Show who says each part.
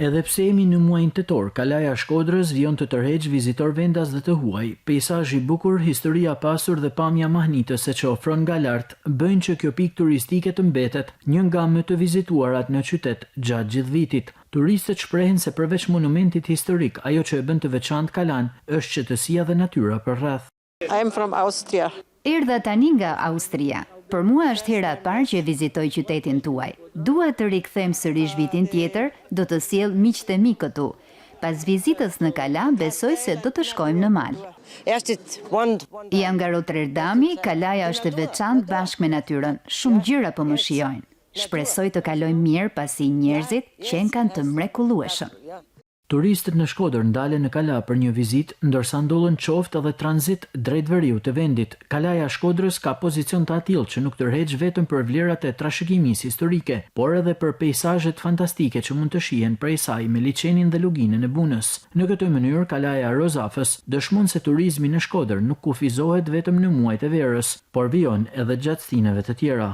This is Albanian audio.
Speaker 1: Edhe pse jemi në muajin tetor, Kalaja Shkodrës vjen të tërheq vizitor vendas dhe të huaj. Peizazhi i bukur, historia pasur dhe pamja mahnitëse që ofron nga lart bëjnë që kjo pikë turistike të mbetet një nga më të vizituarat në qytet gjatë gjithë vitit. Turistët shprehen se përveç monumentit historik, ajo që e bën të veçantë Kalan është qetësia dhe natyra përrreth.
Speaker 2: I'm from Austria.
Speaker 3: Erdha tani nga Austria. Për mua është hera e parë që e vizitoj qytetin tuaj. Dua të rikthem sërish vitin tjetër, do të sjell miqtë e mi këtu. Pas vizitës në Kala, besoj se do të shkojmë në mal. Jam nga Rotterdami, Kalaja është e veçantë bashkë me natyrën. Shumë gjëra po më shijojnë. Shpresoj të kalojmë mirë pasi njerëzit që kanë të mrekullueshëm.
Speaker 1: Turistët në Shkodër ndalen në Kala për një vizitë, ndërsa ndollen qoftë edhe tranzit drejt veriut të vendit. Kalaja Shkodrës ka pozicion të atill që nuk tërheq vetëm për vlerat e trashëgimisë historike, por edhe për peizazhet fantastike që mund të shihen prej saj me liçenin dhe luginën e Bunës. Në këtë mënyrë, Kalaja Rozafës dëshmon se turizmi në Shkodër nuk kufizohet vetëm në muajt e verës, por vijon edhe gjatë stineve të tjera.